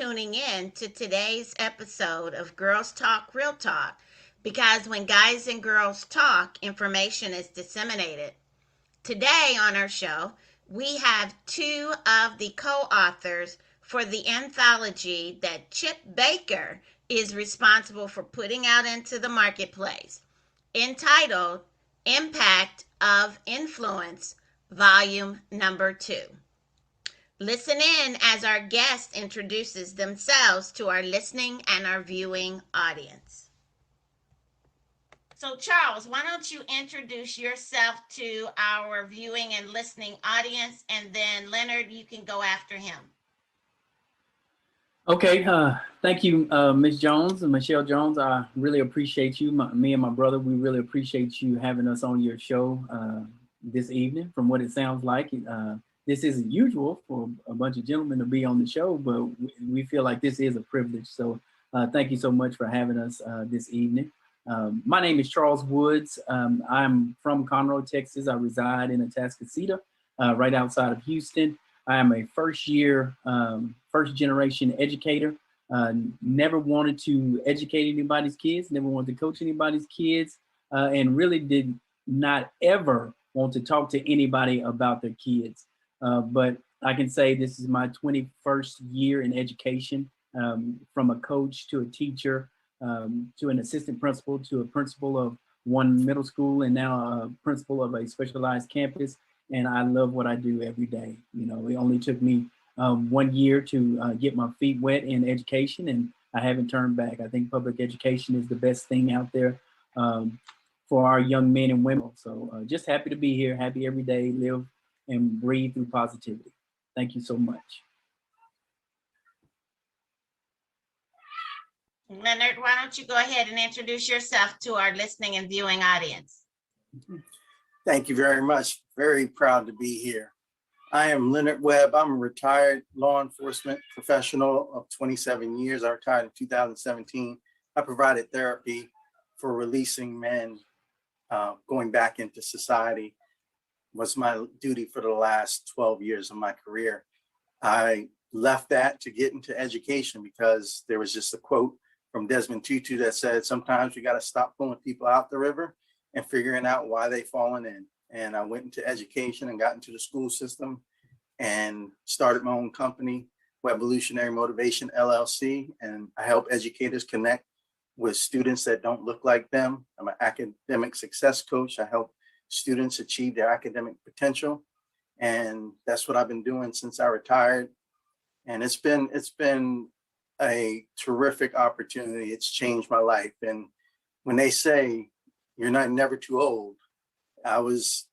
tuning in to today's episode of Girls Talk Real Talk because when guys and girls talk, information is disseminated. Today on our show, we have two of the co authors for the anthology that Chip Baker is responsible for putting out into the marketplace, entitled Impact of Influence, Volume Number 2. Listen in as our guest introduces themselves to our listening and our viewing audience. So, Charles, why don't you introduce yourself to our viewing and listening audience, and then Leonard, you can go after him. Okay, thank you, Ms. Jones and Michelle Jones. I really appreciate you. Me and my brother, we really appreciate you having us on your show this evening. From what it sounds like, this isn't usual for a bunch of gentlemen to be on the show, but we feel like this is a privilege. So thank you so much for having us this evening. My name is Charles Woods. I'm from Conroe, Texas. I reside in Atascocita, right outside of Houston. I am a first generation educator. Never wanted to educate anybody's kids, never wanted to coach anybody's kids, and really did not ever want to talk to anybody about their kids. But I can say this is my 21st year in education, from a coach to a teacher, to an assistant principal, to a principal of one middle school, and now a principal of a specialized campus. And I love what I do every day. You know, it only took me 1 year to get my feet wet in education, and I haven't turned back. I think public education is the best thing out there for our young men and women. So just happy to be here, happy every day, live and breathe through positivity. Thank you so much. Leonard, why don't you go ahead and introduce yourself to our listening and viewing audience? Thank you very much. Very proud to be here. I am Leonard Webb. I'm a retired law enforcement professional of 27 years. I retired in 2017. I provided therapy for releasing men going back into society. Was my duty for the last 12 years of my career. I left that to get into education because there was just a quote from Desmond Tutu that said, sometimes you got to stop pulling people out the river and figuring out why they fallen in. And I went into education and got into the school system and started my own company, Evolutionary Motivation LLC. And I help educators connect with students that don't look like them. I'm an academic success coach. I help students achieve their academic potential. And that's what I've been doing since I retired. And it's been a terrific opportunity. It's changed my life. And when they say you're never too old, I was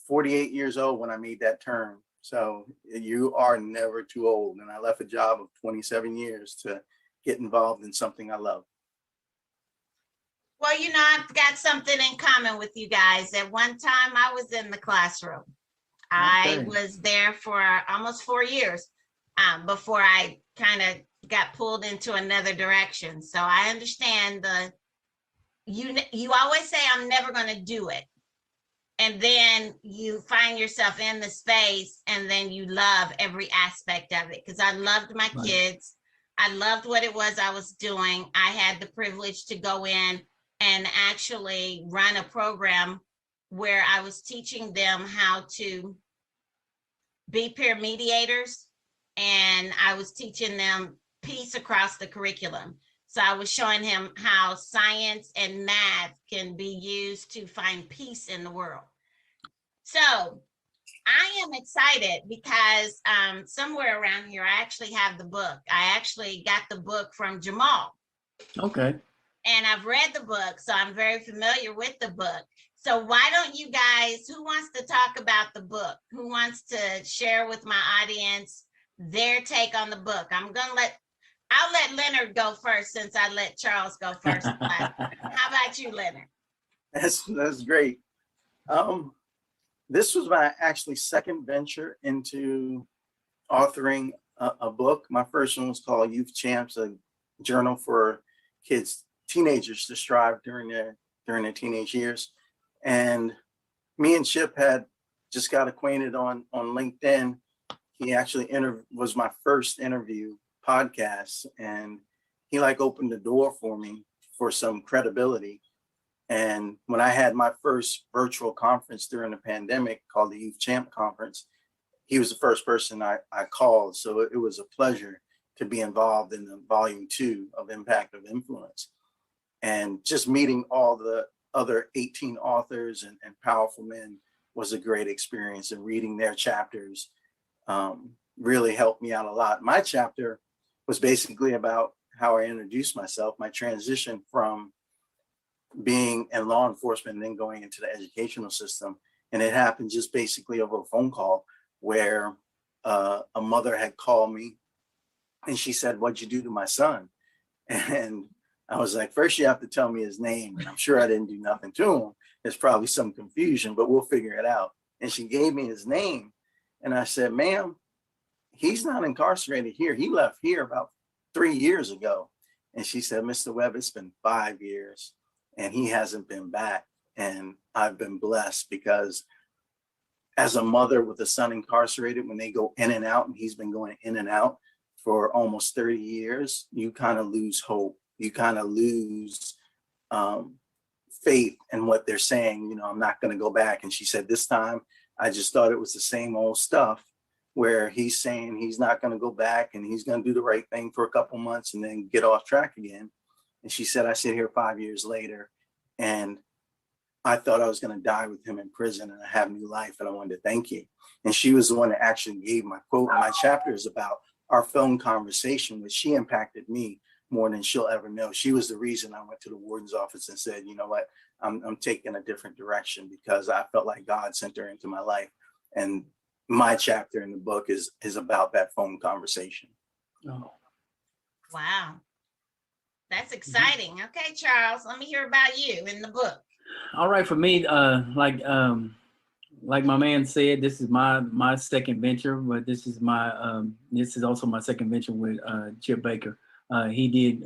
48 years old when I made that turn. So you are never too old. And I left a job of 27 years to get involved in something I love. Well, you know, I've got something in common with you guys. At one time, I was in the classroom. I was there for almost 4 years before I kind of got pulled into another direction. So I understand you always say, I'm never going to do it. And then you find yourself in the space and then you love every aspect of it. Because I loved my kids. I loved what it was I was doing. I had the privilege to go in and actually run a program where I was teaching them how to be peer mediators. And I was teaching them peace across the curriculum. So I was showing him how science and math can be used to find peace in the world. So I am excited because somewhere around here, I actually have the book. I actually got the book from Jamal. Okay. And I've read the book, so I'm very familiar with the book. So why don't you guys, who wants to talk about the book? Who wants to share with my audience their take on the book? I'll let Leonard go first since I let Charles go first. How about you, Leonard? That's great. This was my actually second venture into authoring a book. My first one was called Youth Champs, a journal for teenagers to strive during their teenage years. And me and Chip had just got acquainted on LinkedIn. He actually was my first interview podcasts, and he like opened the door for me for some credibility. And when I had my first virtual conference during the pandemic called the Youth Champ Conference, he was the first person I called. So it was a pleasure to be involved in the volume 2 of Impact of Influence. And just meeting all the other 18 authors and powerful men was a great experience, and reading their chapters really helped me out a lot. My chapter was basically about how I introduced myself, my transition from being in law enforcement and then going into the educational system. And it happened just basically over a phone call where a mother had called me and she said, "What'd you do to my son?" And I was like, "First you have to tell me his name." And I'm sure I didn't do nothing to him. There's probably some confusion, but we'll figure it out. And she gave me his name. And I said, "Ma'am, he's not incarcerated here. He left here about 3 years ago." And she said, "Mr. Webb, it's been 5 years and he hasn't been back." And I've been blessed, because as a mother with a son incarcerated, when they go in and out, and he's been going in and out for almost 30 years, you kind of lose hope. You kind of lose faith in what they're saying. You know, "I'm not going to go back." And she said, "This time, I just thought it was the same old stuff, where he's saying he's not going to go back and he's going to do the right thing for a couple months and then get off track again." And she said, "I sit here 5 years later and I thought I was going to die with him in prison, and I have new life, and I wanted to thank you." And she was the one that actually gave my quote. My chapter is about our phone conversation, which she impacted me more than she'll ever know. She was the reason I went to the warden's office and said, "You know what, I'm taking a different direction," because I felt like God sent her into my life. And my chapter in the book is about that phone conversation. Oh. Wow. That's exciting. Okay, Charles, let me hear about you in the book. All right, for me, like my man said, this is my second venture, but this is also my second venture with Chip Baker. He did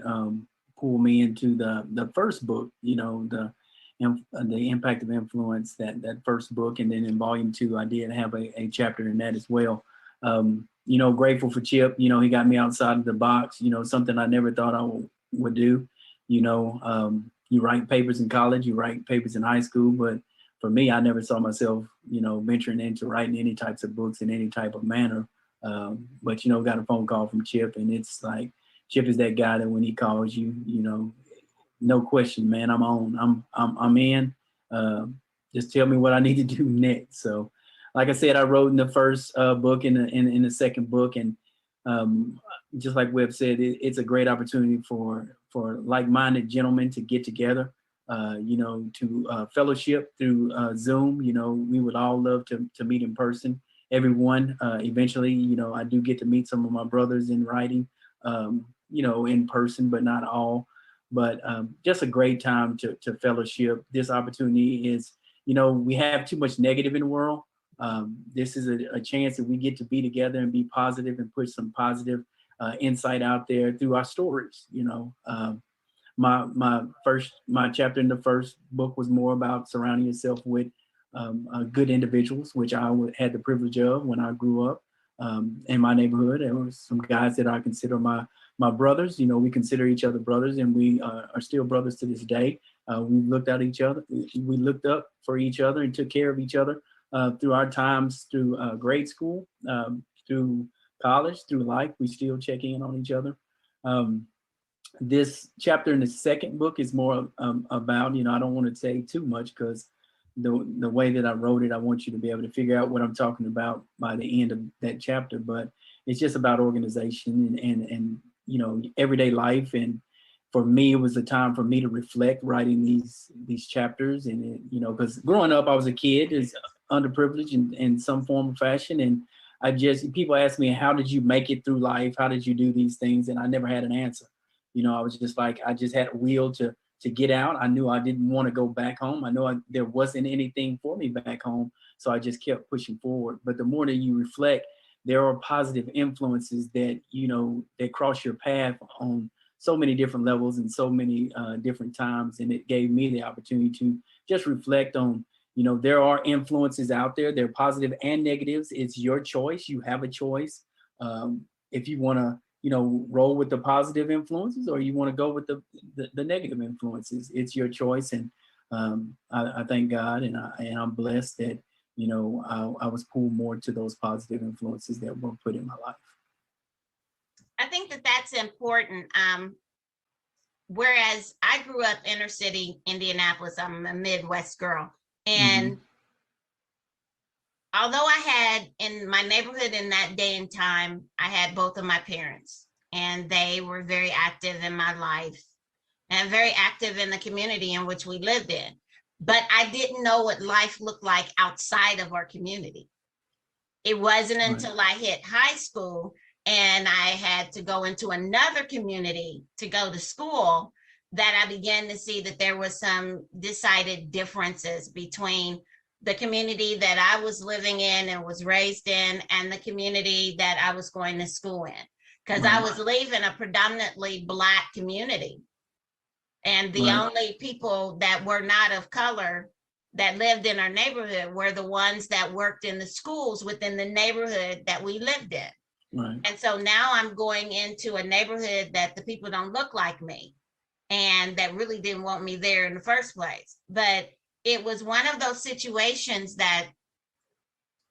pull me into the first book, you know, the Impact of Influence, that first book, and then in volume 2, I did have a chapter in that as well. You know, grateful for Chip. You know, he got me outside of the box. You know, something I never thought I would do. You know, you write papers in college, you write papers in high school, but for me, I never saw myself, you know, venturing into writing any types of books in any type of manner. But, you know, got a phone call from Chip, and it's like, Chip is that guy that when he calls you, you know, no question, man, I'm on, I'm in. Just tell me what I need to do next. So, like I said, I wrote in the first book, in the second book, and just like Webb said, it's a great opportunity for like-minded gentlemen to get together, you know, to fellowship through Zoom. You know, we would all love to meet in person. Everyone, eventually, you know, I do get to meet some of my brothers in writing, you know, in person, but not all. But just a great time to fellowship. This opportunity is, you know, we have too much negative in the world. This is a chance that we get to be together and be positive and put some positive insight out there through our stories. You know, my chapter in the first book was more about surrounding yourself with good individuals, which I had the privilege of when I grew up in my neighborhood. There were some guys that I consider my brothers. You know, we consider each other brothers, and we are still brothers to this day. We looked at each other, we looked up for each other and took care of each other through our times, through grade school, through college, through life. We still check in on each other. This chapter in the second book is more about, you know, I don't want to say too much, because the way that I wrote it, I want you to be able to figure out what I'm talking about by the end of that chapter. But it's just about organization and you know, everyday life. And for me, it was a time for me to reflect, writing these chapters. And you know, because growing up, I was a kid, is underprivileged in some form or fashion, and people ask me, how did you make it through life? How did you do these things? And I never had an answer. You know, I was just like, I just had a will to get out. I knew I didn't want to go back home. I know there wasn't anything for me back home. So I just kept pushing forward. But the more that you reflect, there are positive influences that, you know, that cross your path on so many different levels and so many different times. And it gave me the opportunity to just reflect on, you know, there are influences out there. They're positive and negatives. It's your choice. You have a choice. If you want to, roll with the positive influences, or you want to go with the negative influences. It's your choice. And I thank God, and I'm blessed that, I was pulled more to those positive influences that were put in my life. I think that that's important. Whereas I grew up inner city Indianapolis, I'm a Midwest girl. And although I had in my neighborhood in that day and time, I had both of my parents, and they were very active in my life and very active in the community in which we lived in. But I didn't know what life looked like outside of our community. It wasn't until I hit high school and I had to go into another community to go to school that I began to see that there was some decided differences between the community that I was living in and was raised in and the community that I was going to school in. Because I was leaving a predominantly Black community. And the only people that were not of color that lived in our neighborhood were the ones that worked in the schools within the neighborhood that we lived in. And so now I'm going into a neighborhood that the people don't look like me and that really didn't want me there in the first place. But it was one of those situations that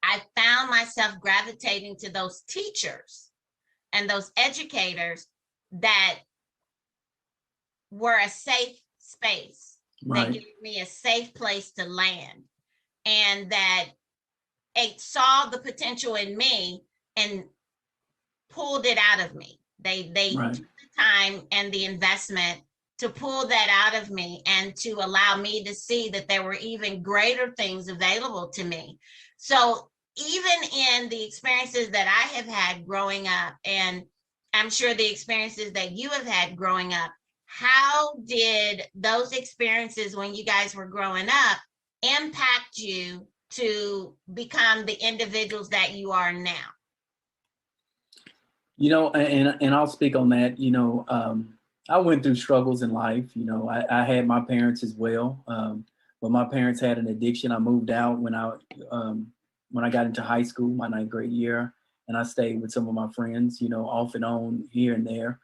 I found myself gravitating to those teachers and those educators that were a safe space. They gave me a safe place to land, and that it saw the potential in me and pulled it out of me. They took the time and the investment to pull that out of me and to allow me to see that there were even greater things available to me. So even in the experiences that I have had growing up, and I'm sure the experiences that you have had growing up, how did those experiences when you guys were growing up impact you to become the individuals that you are now? And I'll speak on that. I went through struggles in life. I had my parents as well, but my parents had an addiction. I moved out when I got into high school, my 9th grade year, and I stayed with some of my friends, off and on here and there.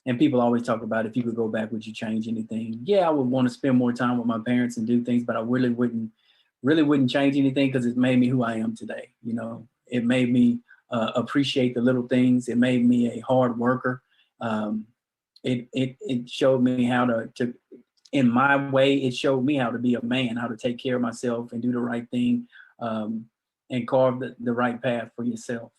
And people always talk about, if you could go back, would you change anything? Yeah, I would want to spend more time with my parents and do things, but I really wouldn't change anything, because it made me who I am today. It made me appreciate the little things. It made me a hard worker. It showed me how to, in my way, it showed me how to be a man, how to take care of myself and do the right thing, and carve the right path for yourself.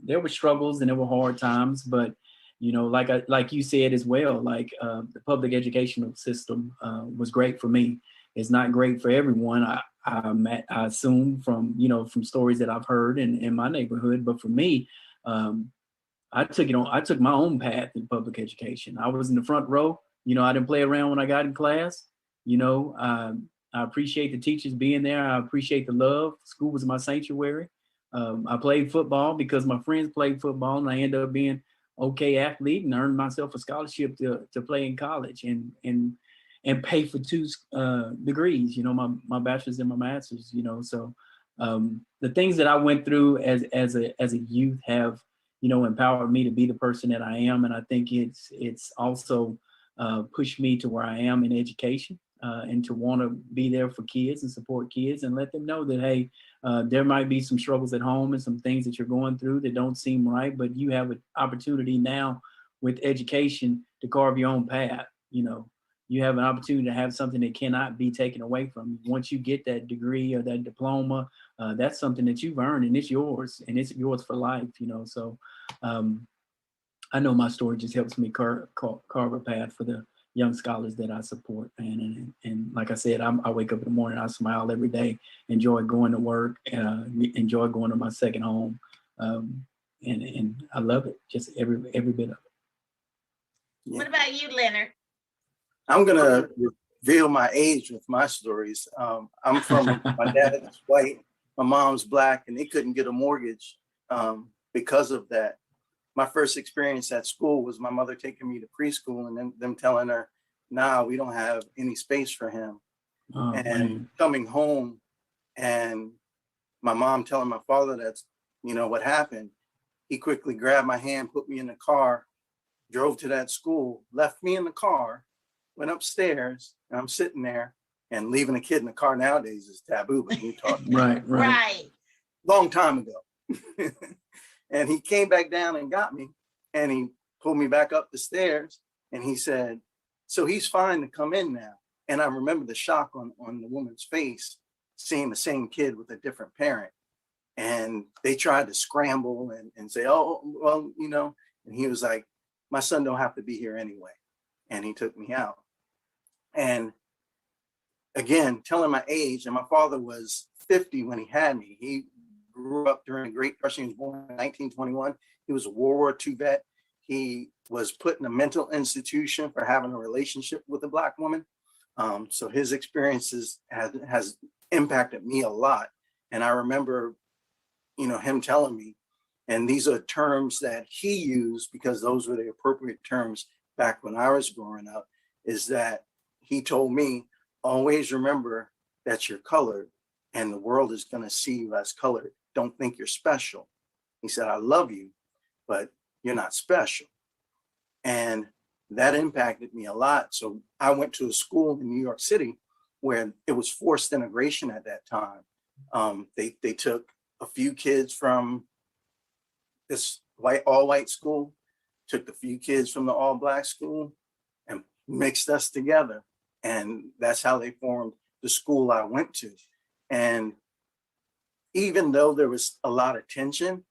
There were struggles and there were hard times, but like you said as well, the public educational system was great for me. It's not great for everyone. I assume from stories that I've heard in my neighborhood, but for me, I took my own path in public education. I was in the front row. I didn't play around when I got in class. I appreciate the teachers being there. I appreciate the love. School was my sanctuary. I played football because my friends played football, and I ended up being okay athlete and earned myself a scholarship to play in college and pay for 2 degrees, my bachelor's and my master's, so the things that I went through as a youth have, empowered me to be the person that I am. And I think it's also pushed me to where I am in education, and to want to be there for kids and support kids and let them know that, hey, there might be some struggles at home and some things that you're going through that don't seem right, but you have an opportunity now with education to carve your own path. You have an opportunity to have something that cannot be taken away from you. Once you get that degree or that diploma, that's something that you've earned, and it's yours for life. So I know my story just helps me carve a path for the young scholars that I support. And like I said, I wake up in the morning, I smile every day, enjoy going to work, enjoy going to my second home. And I love it, just every bit of it. Yeah. What about you, Leonard? I'm going to reveal my age with my stories. I'm from, my dad is white, my mom's Black, and they couldn't get a mortgage because of that. My first experience at school was my mother taking me to preschool and then them telling her, nah, we don't have any space for him. And coming home and my mom telling my father that's, what happened. he quickly grabbed my hand, put me in the car, drove to that school, left me in the car, went upstairs, and I'm sitting there. And leaving a kid in the car nowadays is taboo, but you talk Right. long time ago. And he came back down and got me, and he pulled me back up the stairs, and he said, so he's fine to come in now. And I remember the shock on the woman's face, seeing the same kid with a different parent. And they tried to scramble and say, oh, well, you know, and he was like, my son don't have to be here anyway. And he took me out. And again, telling my age, and my father was 50 when he had me. He grew up during the Great Depression. He was born in 1921. He was a World War II vet. He was put in a mental institution for having a relationship with a Black woman. So his experiences has impacted me a lot. And I remember, you know, him telling me, and these are terms that he used because those were the appropriate terms back when I was growing up, is that he told me, always remember that you're colored and the world is going to see you as colored. Don't think you're special. He said, I love you, but you're not special. And that impacted me a lot. So I went to a school in New York City where it was forced integration at that time. They took a few kids from this all white school, took a few kids from the all Black school and mixed us together. And that's how they formed the school I went to. And even though there was a lot of tension,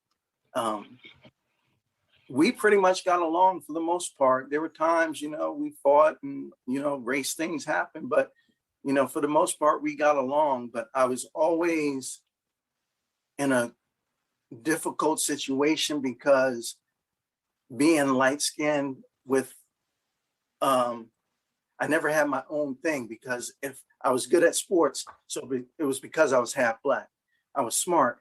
we pretty much got along for the most part. There were times, you know, we fought and, you know, race things happen, but, you know, for the most part, we got along. But I was always in a difficult situation because being light skinned with, I never had my own thing, because if I was good at sports, so it was because I was half Black. I was smart.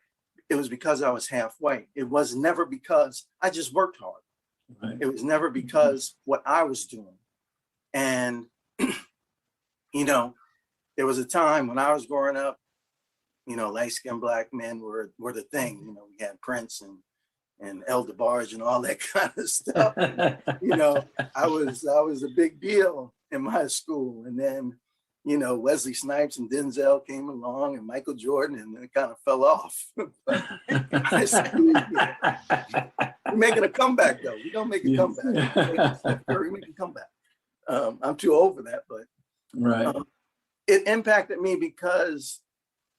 It was because I was half white. It was never because I just worked hard. Right. It was never because what I was doing. And, you know, there was a time when I was growing up, you know, light-skinned Black men were the thing. You know, we had Prince and El DeBarge and all that kind of stuff. And, you know, I was a big deal in my school. And then, you know, Wesley Snipes and Denzel came along and Michael Jordan, and then it kind of fell off. We're making a comeback though. We're gonna make a comeback. We're making a comeback. I'm too old for that, but right. It impacted me because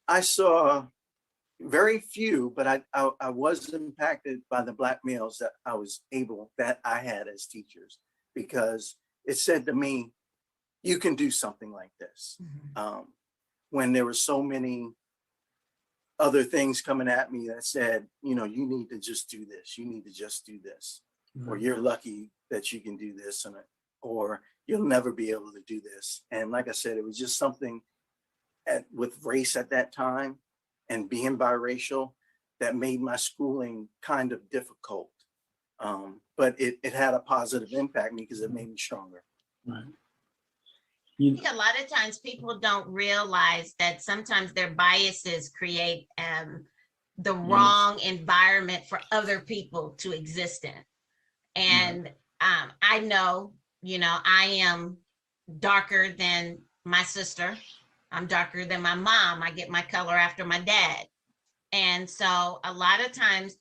I saw very few, but I was impacted by the Black males that I had as teachers, because it said to me, you can do something like this. Mm-hmm. When there were so many other things coming at me that said, you know, you need to just do this. You need to just do this. Mm-hmm. Or you're lucky that you can do this, or you'll never be able to do this. And like I said, it was just something with race at that time and being biracial that made my schooling kind of difficult. But it had a positive impact on me because it made me stronger. Right. I think a lot of times people don't realize that sometimes their biases create the wrong environment for other people to exist in. And I know, you know, I am darker than my sister. I'm darker than my mom. I get my color after my dad. And so a lot of times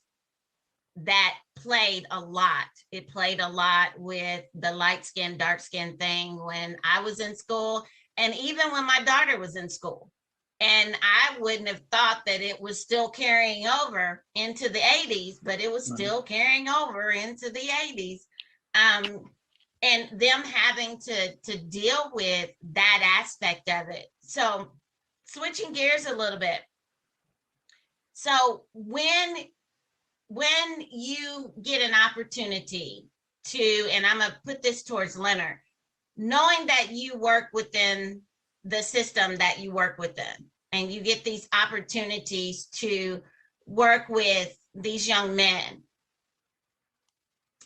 that played a lot. It played a lot with the light skin, dark skin thing when I was in school, and even when my daughter was in school. And I wouldn't have thought that it was still carrying over into the 80s, but it was still carrying over into the 80s. And them having to deal with that aspect of it. So switching gears a little bit. So when you get an opportunity to, and I'm gonna put this towards Leonard, knowing that you work within the system that you work within, and you get these opportunities to work with these young men,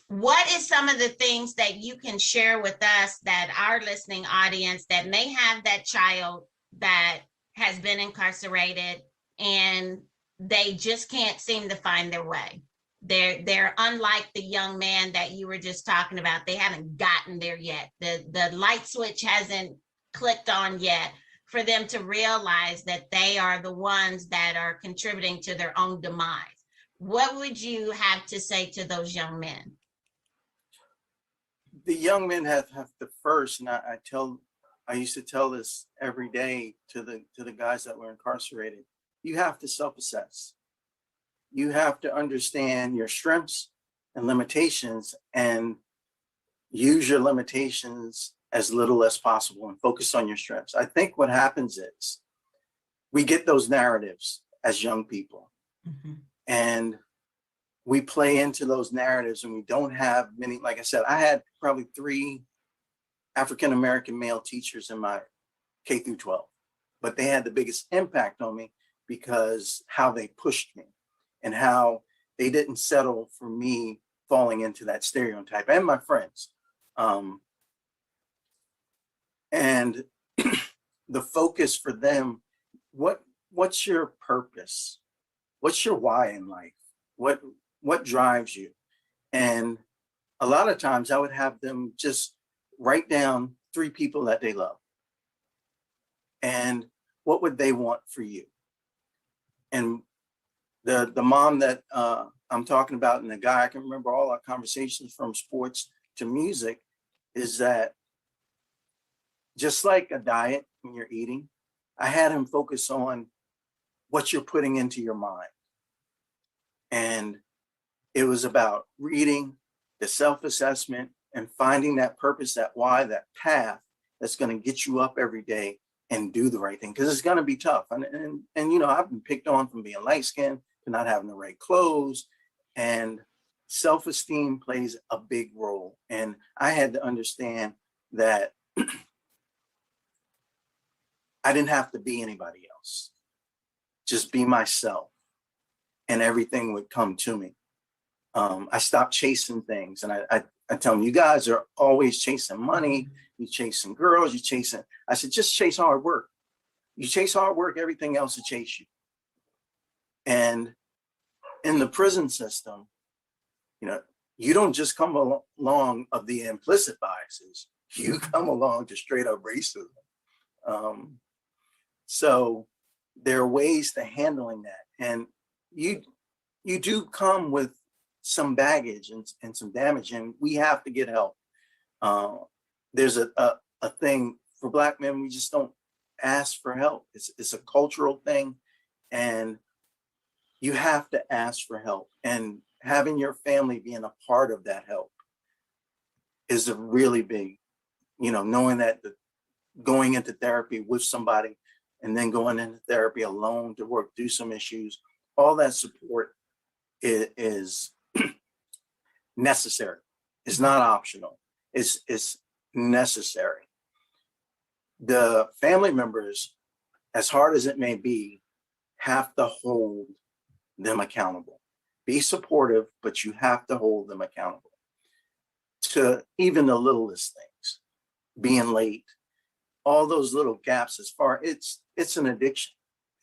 what is some of the things that you can share with us, that our listening audience that may have that child that has been incarcerated and they just can't seem to find their way? They're unlike the young man that you were just talking about. They haven't gotten there yet. The light switch hasn't clicked on yet for them to realize that they are the ones that are contributing to their own demise. What would you have to say to those young men? The young men have to first, and I used to tell this every day to the guys that were incarcerated. You have to self-assess. You have to understand your strengths and limitations and use your limitations as little as possible and focus on your strengths. I think what happens is we get those narratives as young people, and we play into those narratives, and we don't have many. Like I said, I had probably 3 African-American male teachers in my K through 12, but they had the biggest impact on me because how they pushed me and how they didn't settle for me falling into that stereotype, and my friends. And the focus for them, what's your purpose? What's your why in life? What drives you? And a lot of times I would have them just write down 3 people that they love. And what would they want for you? And the mom that I'm talking about, and the guy, I can remember all our conversations from sports to music, is that just like a diet when you're eating, I had him focus on what you're putting into your mind. And it was about reading, the self-assessment, and finding that purpose, that why, that path that's going to get you up every day and do the right thing, because it's going to be tough. And you know, I've been picked on from being light-skinned to not having the right clothes, and self-esteem plays a big role. And I had to understand that I didn't have to be anybody else, just be myself, and everything would come to me. I stopped chasing things, and I tell them, you guys are always chasing money, you chasing girls, you chasing. I said, just chase hard work. You chase hard work, everything else will chase you. And in the prison system, you know, you don't just come along of the implicit biases, you come along to straight up racism. So there are ways to handling that. And you do come with some baggage and some damage, and we have to get help. There's a thing for Black men, we just don't ask for help. It's a cultural thing, and you have to ask for help. And having your family being a part of that help is a really big, you know, knowing that going into therapy with somebody and then going into therapy alone to work through some issues, all that support is necessary. It's not optional. It's necessary. The family members, as hard as it may be, have to hold them accountable. Be supportive, but you have to hold them accountable to even the littlest things, being late, all those little gaps. As far it's an addiction.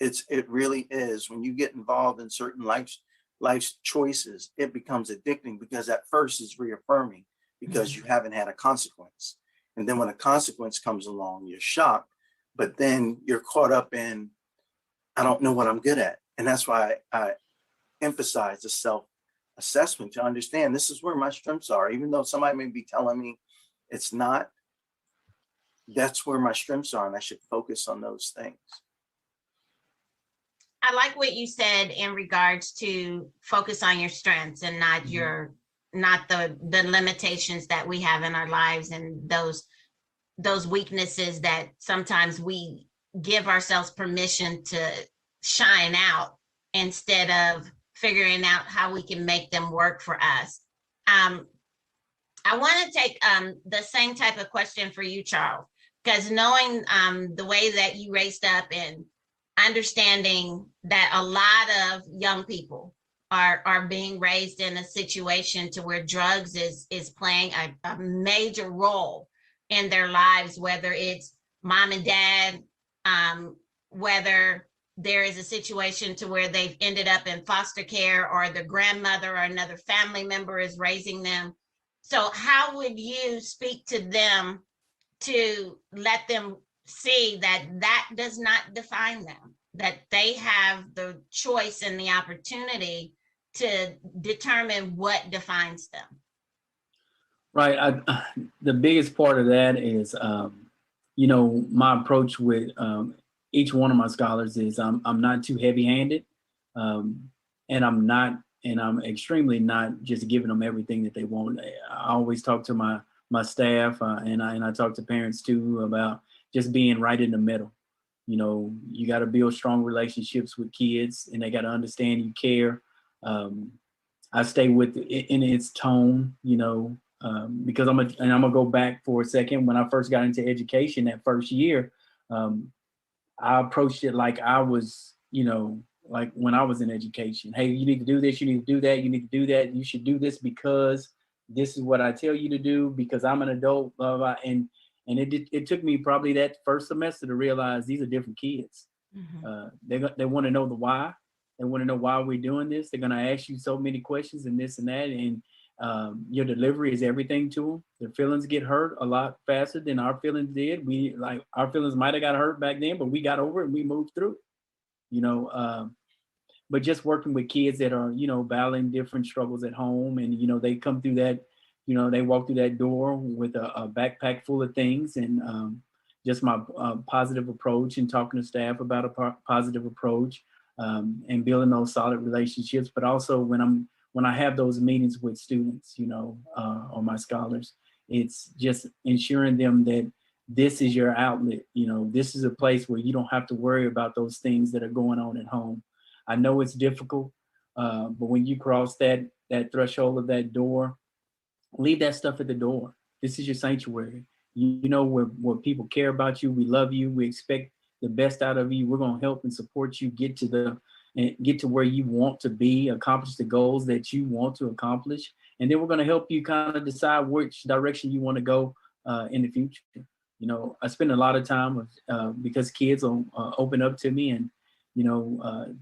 It really is. When you get involved in certain life's choices, it becomes addicting, because at first it's reaffirming because you haven't had a consequence. And then when a consequence comes along, you're shocked, but then you're caught up in, I don't know what I'm good at. And that's why I emphasize the self-assessment, to understand this is where my strengths are. Even though somebody may be telling me it's not, that's where my strengths are, and I should focus on those things. I like what you said in regards to focus on your strengths and not the limitations that we have in our lives, and those weaknesses that sometimes we give ourselves permission to shine out instead of figuring out how we can make them work for us. I want to take the same type of question for you, Charles, because knowing the way that you raised up and understanding that a lot of young people are being raised in a situation to where drugs is playing a major role in their lives, whether it's mom and dad, whether there is a situation to where they've ended up in foster care, or the grandmother or another family member is raising them. So how would you speak to them to let them see that that does not define them, that they have the choice and the opportunity to determine what defines them? Right. The biggest part of that is, my approach with each one of my scholars is I'm not too heavy-handed, um, and I'm extremely not just giving them everything that they want. I always talk to my staff, and I talk to parents too about just being right in the middle. You got to build strong relationships with kids, and they got to understand you care. I stay with it in its tone, because I'm gonna go back for a second. When I first got into education that first year, I approached it like I was, like when I was in education. Hey, you need to do this, you need to do that, you need to do that. You should do this because this is what I tell you to do because I'm an adult, blah, blah. And it took me probably that first semester to realize these are different kids. They want to know the why. They want to know why we're doing this. They're going to ask you so many questions and this and that. And your delivery is everything to them. Their feelings get hurt a lot faster than our feelings did. Our feelings might have got hurt back then, but we got over it and we moved through it. But just working with kids that are, battling different struggles at home, and they come through that, they walk through that door with a backpack full of things, and just my positive approach and talking to staff about a positive approach, and building those solid relationships. But also when I have those meetings with students, or my scholars, it's just ensuring them that this is your outlet. This is a place where you don't have to worry about those things that are going on at home. I know it's difficult, but when you cross that threshold of that door, leave that stuff at the door. This is your sanctuary. You know where people care about you. We love you. We expect the best out of you. We're going to help and support you get to where you want to be, accomplish the goals that you want to accomplish. And then we're going to help you kind of decide which direction you want to go in the future. I spend a lot of time because kids will open up to me and,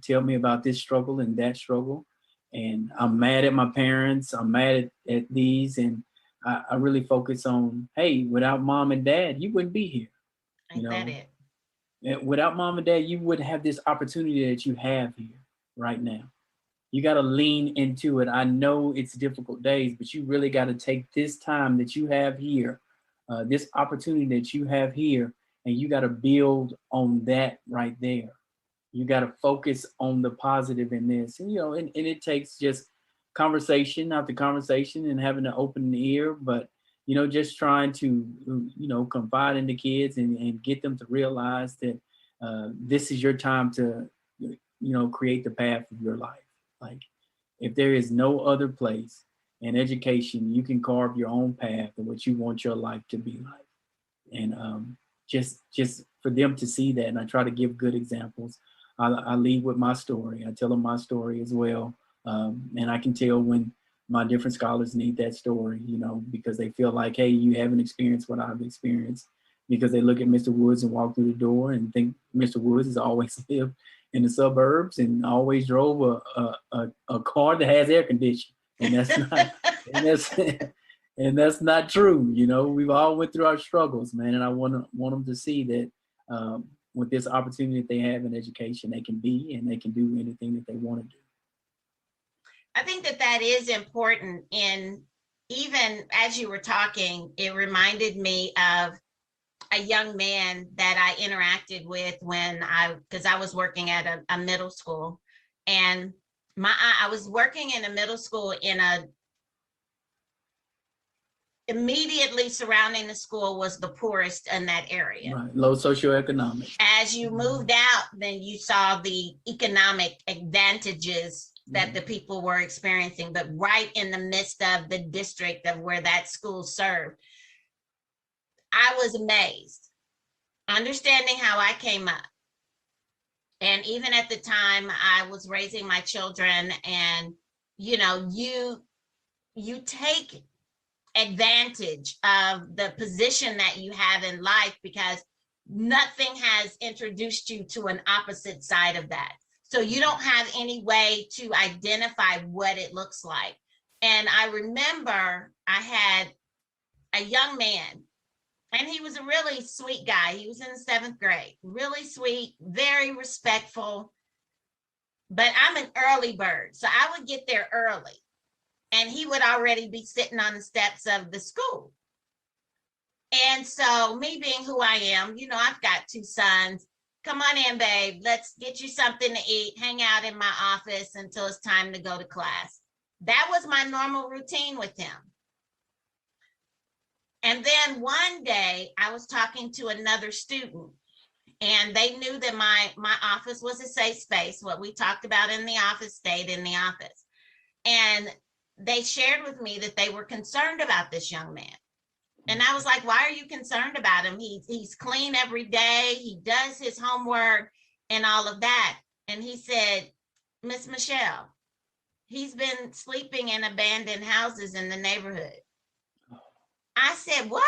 tell me about this struggle and that struggle. And I'm mad at my parents. I'm mad at these. And I really focus on, hey, without mom and dad, you wouldn't be here. Ain't that it? Without mom and dad, you wouldn't have this opportunity that you have here right now. You got to lean into it. I know it's difficult days, but you really got to take this time that you have here, this opportunity that you have here, and you got to build on that right there. You got to focus on the positive in this, and it takes just conversation after conversation and having an open ear, but just trying to confide in the kids and get them to realize that this is your time to create the path of your life. Like, if there is no other place in education, you can carve your own path of what you want your life to be like. And just for them to see that, and I try to give good examples. I lead with my story. I tell them my story as well. And I can tell when my different scholars need that story, because they feel like, hey, you haven't experienced what I've experienced, because they look at Mr. Woods and walk through the door and think Mr. Woods has always lived in the suburbs and always drove a car that has air conditioning. And that's not, and that's not true. We've all went through our struggles, man. And I want them to see that, with this opportunity that they have in education, they can be and they can do anything that they want to do. I think that is important. And even as you were talking, it reminded me of a young man that I interacted with because I was working at a middle school, and I was working in a middle school immediately surrounding the school was the poorest in that area. Right. Low socioeconomic. As you moved out, then you saw the economic advantages that the people were experiencing, but right in the midst of the district of where that school served. I was amazed, understanding how I came up. And even at the time I was raising my children, and you take advantage of the position that you have in life, because nothing has introduced you to an opposite side of that. So you don't have any way to identify what it looks like. And I remember I had a young man, and he was a really sweet guy. He was in the 7th grade, really sweet, very respectful. But I'm an early bird, so I would get there early, and he would already be sitting on the steps of the school. And so me being who I am, you know, I've got 2 sons. Come on in, babe. Let's get you something to eat. Hang out in my office until it's time to go to class. That was my normal routine with him. And then one day I was talking to another student, and they knew that my office was a safe space. What we talked about in the office stayed in the office. And they shared with me that they were concerned about this young man. And I was like, why are you concerned about him? He's clean every day. He does his homework and all of that. And he said, Miss Michelle, he's been sleeping in abandoned houses in the neighborhood. I said, what?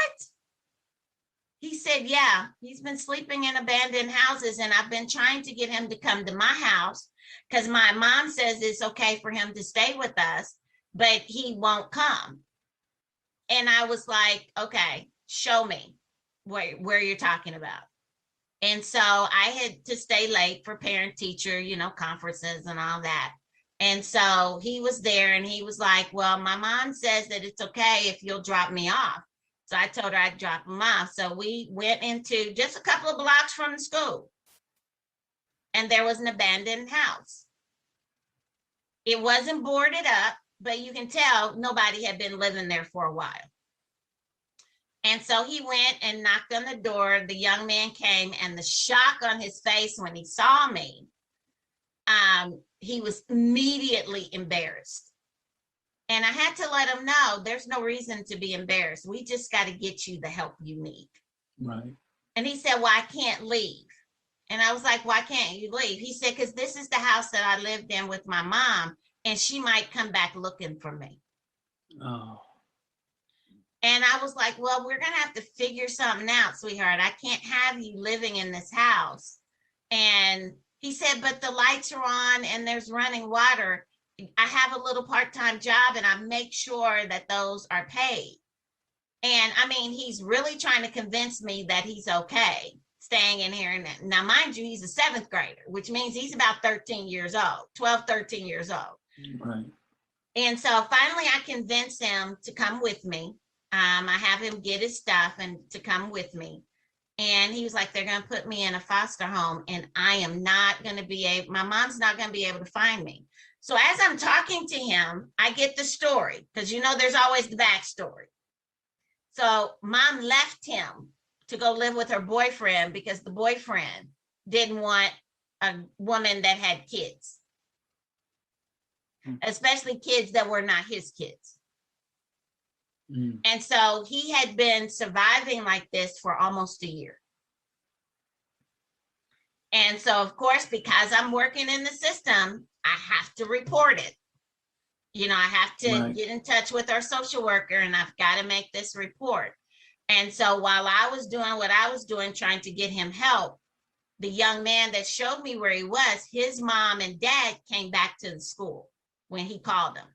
He said, yeah, he's been sleeping in abandoned houses, and I've been trying to get him to come to my house because my mom says it's okay for him to stay with us, but he won't come. And I was like, okay, show me where you're talking about. And so I had to stay late for parent teacher, you know, conferences and all that. And so he was there, and he was like, well, my mom says that it's okay if you'll drop me off. So I told her I'd drop him off. So we went into just a couple of blocks from the school, and there was an abandoned house. It wasn't boarded up, but you can tell nobody had been living there for a while. And so he went and knocked on the door. The young man came, and the shock on his face when he saw me, he was immediately embarrassed. And I had to let him know there's no reason to be embarrassed. We just got to get you the help you need. Right. And he said, well, I can't leave. And I was like, why can't you leave? He said, because this is the house that I lived in with my mom, and she might come back looking for me. Oh. And I was like, well, we're going to have to figure something out, sweetheart. I can't have you living in this house. And he said, but the lights are on and there's running water. I have a little part-time job, and I make sure that those are paid. And I mean, he's really trying to convince me that he's okay staying in here. Now, mind you, he's a 7th grader, which means he's about 13 years old, 12, 13 years old. Right. And so finally I convinced him to come with me. I have him get his stuff and to come with me. And he was like, they're going to put me in a foster home, and I am not going to be able, my mom's not going to be able to find me. So as I'm talking to him, I get the story, because you know there's always the backstory. So mom left him to go live with her boyfriend because the boyfriend didn't want a woman that had kids, especially kids that were not his kids. And so he had been surviving like this for almost a year. And so, of course, because I'm working in the system, I have to report it. You know, I have to get in touch with our social worker, and I've got to make this report. And so while I was doing what I was doing, trying to get him help, the young man that showed me where he was, his mom and dad came back to the school when he called them.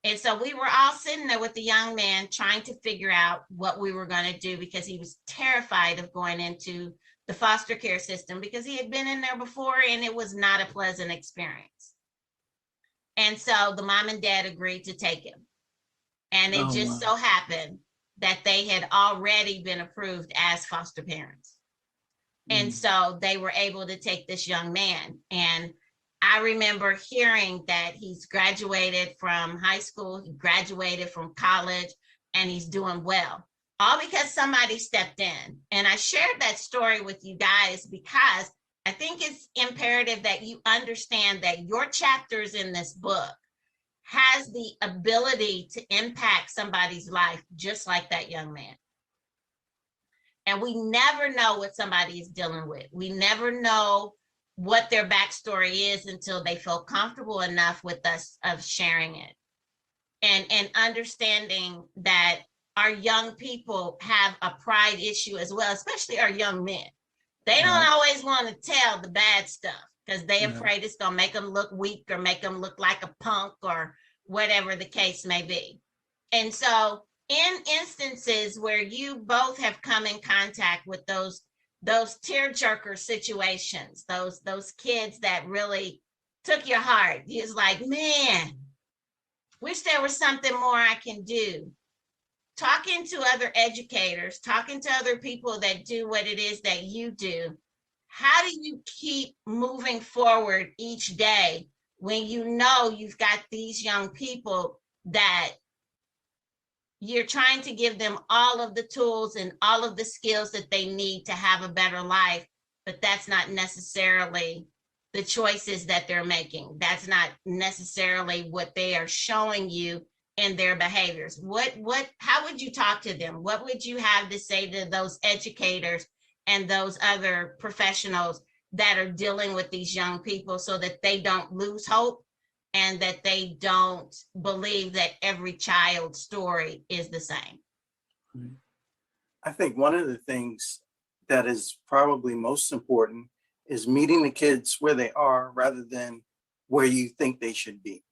And so we were all sitting there with the young man trying to figure out what we were going to do, because he was terrified of going into the foster care system because he had been in there before and it was not a pleasant experience. And so the mom and dad agreed to take him. And it just so happened that they had already been approved as foster parents. And so they were able to take this young man. And I remember hearing that he's graduated from high school, he graduated from college, and he's doing well, all because somebody stepped in. And I shared that story with you guys because I think it's imperative that you understand that your chapters in this book has the ability to impact somebody's life, just like that young man. And we never know what somebody is dealing with. We never know what their backstory is until they feel comfortable enough with us of sharing it. And understanding that our young people have a pride issue as well, especially our young men. They don't Right. always want to tell the bad stuff because they're Right. afraid it's going to make them look weak or make them look like a punk or whatever the case may be. And so in instances where you both have come in contact with those tearjerker situations, those kids that really took your heart, it's like, man, wish there was something more I can do. Talking to other educators, talking to other people that do what it is that you do, how do you keep moving forward each day when you know you've got these young people that you're trying to give them all of the tools and all of the skills that they need to have a better life, but that's not necessarily the choices that they're making. That's not necessarily what they are showing you in their behaviors. How would you talk to them? What would you have to say to those educators and those other professionals that are dealing with these young people so that they don't lose hope and that they don't believe that every child's story is the same? I think one of the things that is probably most important is meeting the kids where they are rather than where you think they should be.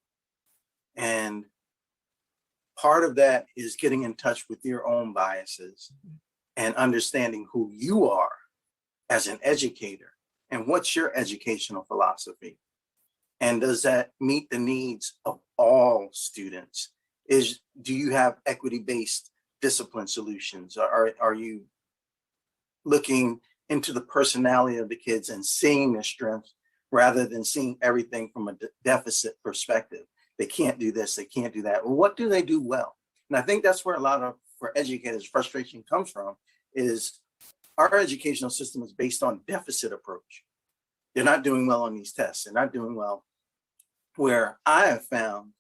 And part of that is getting in touch with your own biases and understanding who you are as an educator and what's your educational philosophy. And does that meet the needs of all students? Do you have equity-based discipline solutions? Are you looking into the personality of the kids and seeing their strengths rather than seeing everything from a deficit perspective? They can't do this, they can't do that. Well, what do they do well? And I think that's where a lot of, for educators, frustration comes from, is our educational system is based on deficit approach. They're not doing well on these tests. They're not doing well. Where I have found,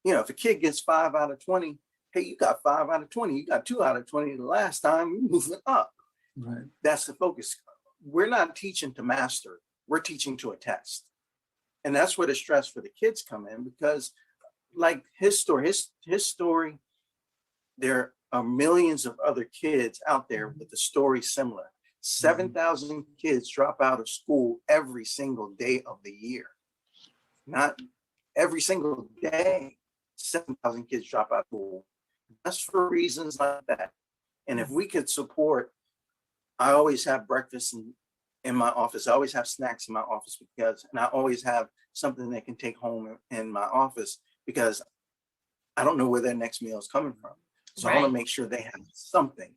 if a kid gets 5 out of 20, hey, you got 5 out of 20, you got 2 out of 20 the last time, you're moving up. Right. That's the focus. We're not teaching to master, we're teaching to a test. And that's where the stress for the kids come in, because like his story, there are millions of other kids out there with a story similar. 7,000 kids drop out of school every single day of the year. Not every single day, 7,000 kids drop out of school. That's for reasons like that. And if we could support, I always have breakfast in my office. I always have snacks in my office and I always have something they can take home in my office because I don't know where their next meal is coming from. So I want to make sure they have something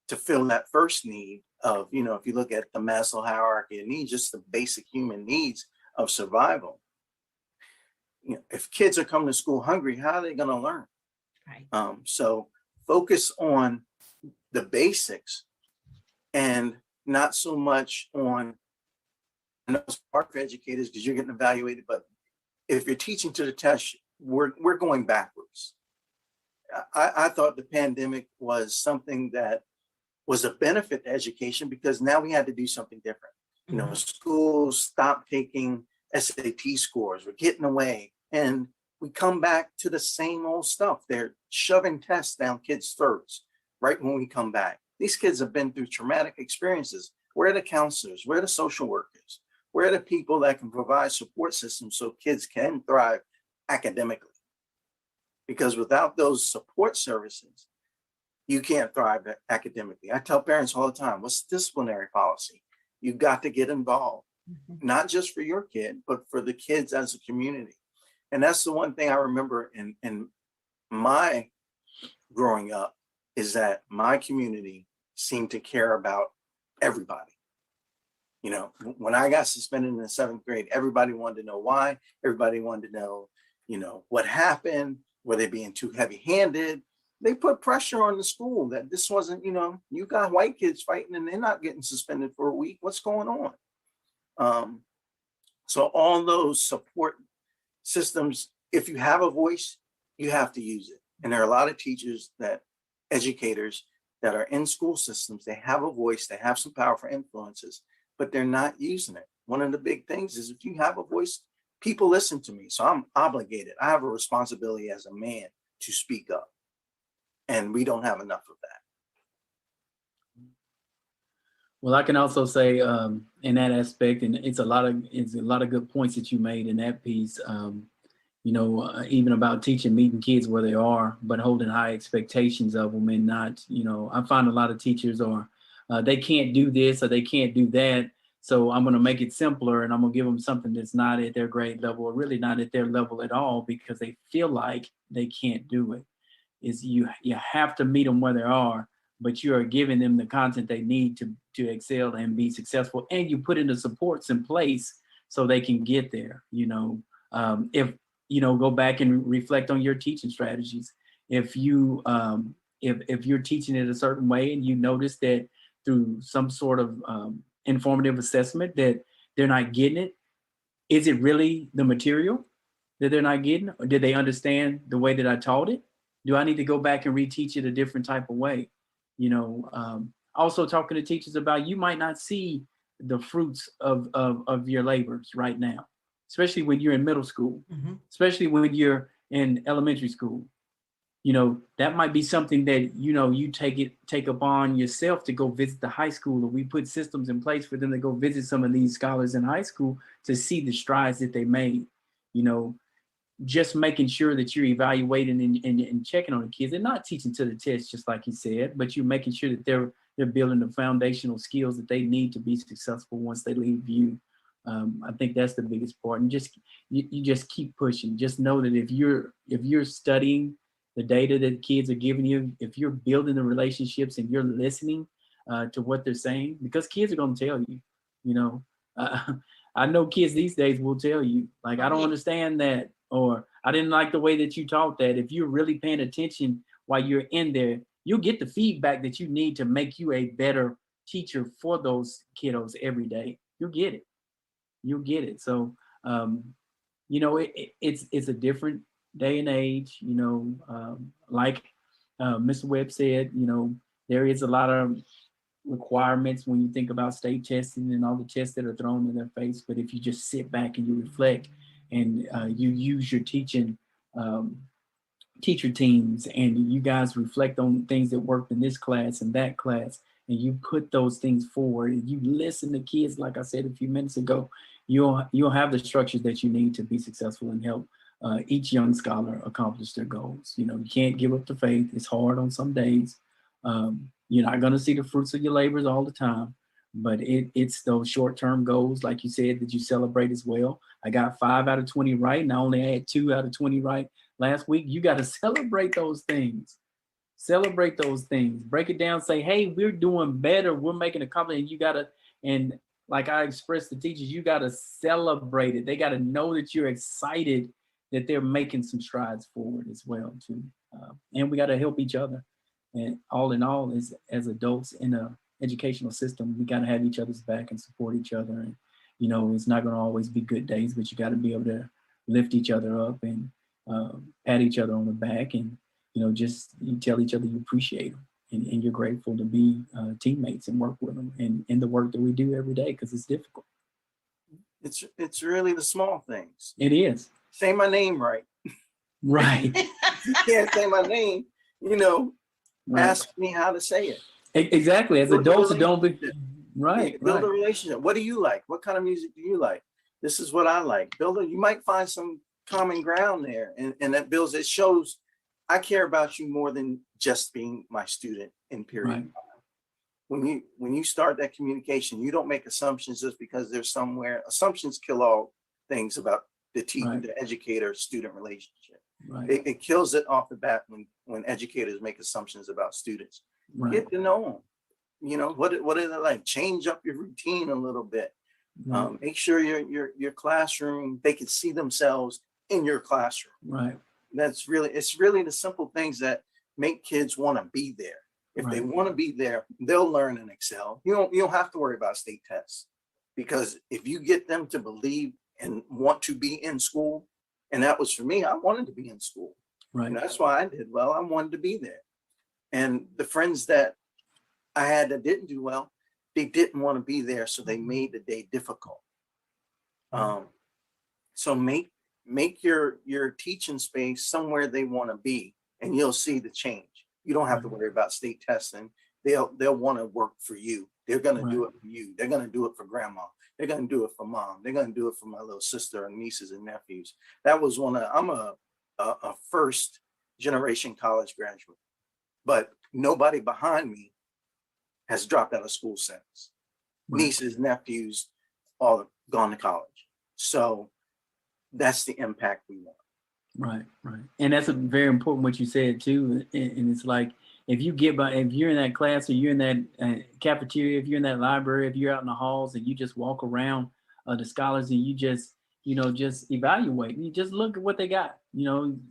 to fill that first need of, if you look at the Maslow hierarchy of needs, just the basic human needs of survival. If kids are coming to school hungry, how are they going to learn? Right. So focus on the basics and not so much on, I know it's hard for educators because you're getting evaluated, but if you're teaching to the test, we're going backwards. I thought the pandemic was something that was a benefit to education because now we had to do something different. Schools stopped taking SAT scores, we're getting away, and we come back to the same old stuff. They're shoving tests down kids' throats right when we come back. These kids have been through traumatic experiences. Where are the counselors? Where are the social workers? Where are the people that can provide support systems so kids can thrive academically? Because without those support services, you can't thrive academically. I tell parents all the time, what's disciplinary policy? You've got to get involved, not just for your kid, but for the kids as a community. And that's the one thing I remember in my growing up is that my community seemed to care about everybody. When I got suspended in the 7th grade, everybody wanted to know why. Everybody wanted to know, what happened. Were they being too heavy-handed? They put pressure on the school that this wasn't, you got white kids fighting and they're not getting suspended for a week. What's going on? So all those support systems, if you have a voice, you have to use it. And there are a lot of teachers educators that are in school systems, they have a voice, they have some powerful influences, but they're not using it. One of the big things is if you have a voice, people listen to me. So I'm obligated. I have a responsibility as a man to speak up. And we don't have enough of that. Well, I can also say in that aspect, and it's a lot of good points that you made in that piece. Even about teaching, meeting kids where they are, but holding high expectations of them, and not, I find a lot of teachers are they can't do this or they can't do that. So I'm going to make it simpler and I'm going to give them something that's not at their grade level or really not at their level at all because they feel like they can't do it. You have to meet them where they are, but you are giving them the content they need to excel and be successful, and you put in the supports in place so they can get there. If go back and reflect on your teaching strategies. If you're teaching it a certain way and you notice that through some sort of informative assessment that they're not getting it, is it really the material that they're not getting, or did they understand the way that I taught it? Do I need to go back and reteach it a different type of way? Also talking to teachers about, you might not see the fruits of your labors right now, especially when you're in middle school, especially when you're in elementary school. That might be something that, you take upon yourself to go visit the high school, or we put systems in place for them to go visit some of these scholars in high school to see the strides that they made. Just making sure that you're evaluating and checking on the kids and not teaching to the test, just like he said, but you're making sure that they're building the foundational skills that they need to be successful once they leave you. I think that's the biggest part. And you just keep pushing. Just know that if you're studying the data that kids are giving you, if you're building the relationships and you're listening to what they're saying, because kids are going to tell you, I know kids these days will tell you, like, I don't understand that, or I didn't like the way that you taught that. If you're really paying attention while you're in there, you'll get the feedback that you need to make you a better teacher for those kiddos every day. You'll get it. So, it's a different day and age, like Mr. Webb said, there is a lot of requirements when you think about state testing and all the tests that are thrown in their face. But if you just sit back and you reflect and you use your teacher teams and you guys reflect on things that worked in this class and that class, and you put those things forward and you listen to kids, like I said a few minutes ago, you'll have the structures that you need to be successful and help each young scholar accomplish their goals. You can't give up the faith. It's hard on some days. You're not going to see the fruits of your labors all the time, but it's those short-term goals, like you said, that you celebrate as well. I got 5 out of 20 right, and I only had 2 out of 20 right last week. You got to celebrate those things. Celebrate those things. Break it down. Say, hey, we're doing better. We're making a compliment. And like I expressed to teachers, you got to celebrate it. They got to know that you're excited that they're making some strides forward as well, too. And we got to help each other. And all in all, as adults in a educational system, we got to have each other's back and support each other. And, it's not going to always be good days, but you got to be able to lift each other up and pat each other on the back, and, just you tell each other you appreciate them and you're grateful to be teammates and work with them and in the work that we do every day, because it's difficult. It's really the small things. It is. Say my name right. Right. If you can't say my name, right. Ask me how to say it. Exactly. As adults, don't be right. Build a relationship. What do you like? What kind of music do you like? This is what I like. You might find some common ground there, and that builds. It shows I care about you more than just being my student in period. Right. When you start that communication, you don't make assumptions just because there's somewhere. Assumptions kill all things about the educator-student relationship. Right. It kills it off the bat when educators make assumptions about students. Right. Get to know them. What are they like? Change up your routine a little bit. Right. Make sure your classroom, they can see themselves in your classroom. Right. It's really the simple things that make kids want to be there. If they want to be there, they'll learn and excel. You don't have to worry about state tests, because if you get them to believe and want to be in school, and that was for me, I wanted to be in school. Right. And that's why I did well. I wanted to be there. And the friends that I had that didn't do well, they didn't want to be there, so they made the day difficult. So make your teaching space somewhere they want to be, and you'll see the change. You don't have to worry about state testing. They'll want to work for you They're going to Right. do it for you. They're going to do it for grandma. They're going to do it for mom. They're going to do it for my little sister and nieces and nephews. That was I'm a first generation college graduate, but nobody behind me has dropped out of school since. Right. Nieces, nephews, all gone to college. So that's the impact we want. Right, right. And that's a very important what you said too. And it's like, if you're in that class or you're in that cafeteria, if you're in that library, if you're out in the halls and you just walk around the scholars and you just, just evaluate, you just look at what they got.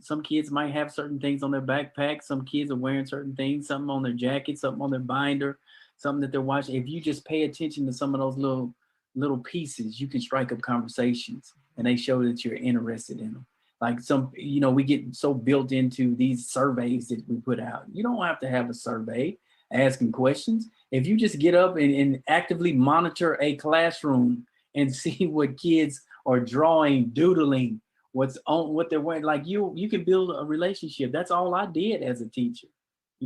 Some kids might have certain things on their backpack. Some kids are wearing certain things, something on their jacket, something on their binder, something that they're watching. If you just pay attention to some of those little pieces, you can strike up conversations and they show that you're interested in them. Like we get so built into these surveys that we put out. You don't have to have a survey asking questions. If you just get up and actively monitor a classroom and see what kids are drawing, doodling, what they're wearing, like you can build a relationship. That's all I did as a teacher.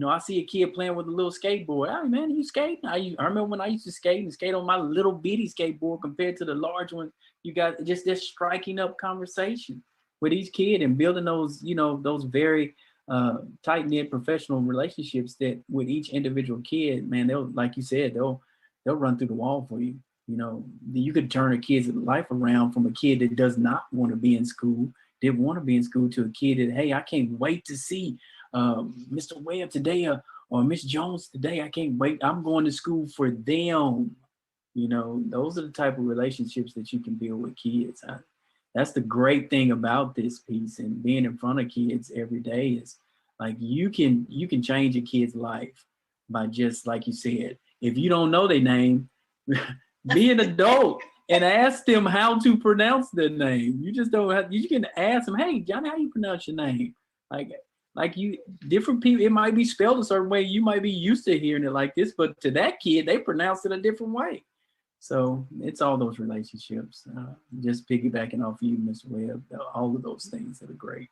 I see a kid playing with a little skateboard. Hey man, you skating? I remember when I used to skate on my little bitty skateboard compared to the large one. You got just striking up conversation with each kid and building those, those very tight-knit professional relationships that with each individual kid, man, they'll, like you said, they'll run through the wall for you. You could turn a kid's life around from a kid that does not want to be in school, didn't want to be in school, to a kid that, hey, I can't wait to see Mr. Webb today or Miss Jones today. I can't wait. I'm going to school for them. Those are the type of relationships that you can build with kids. That's the great thing about this piece and being in front of kids every day is like you can change a kid's life by just, like you said, if you don't know their name, be an adult and ask them how to pronounce their name. You just don't have, you can ask them, hey, Johnny, how you pronounce your name? Different people, it might be spelled a certain way. You might be used to hearing it like this, but to that kid, they pronounce it a different way. So it's all those relationships, just piggybacking off you, Mr. Webb, all of those things that are great.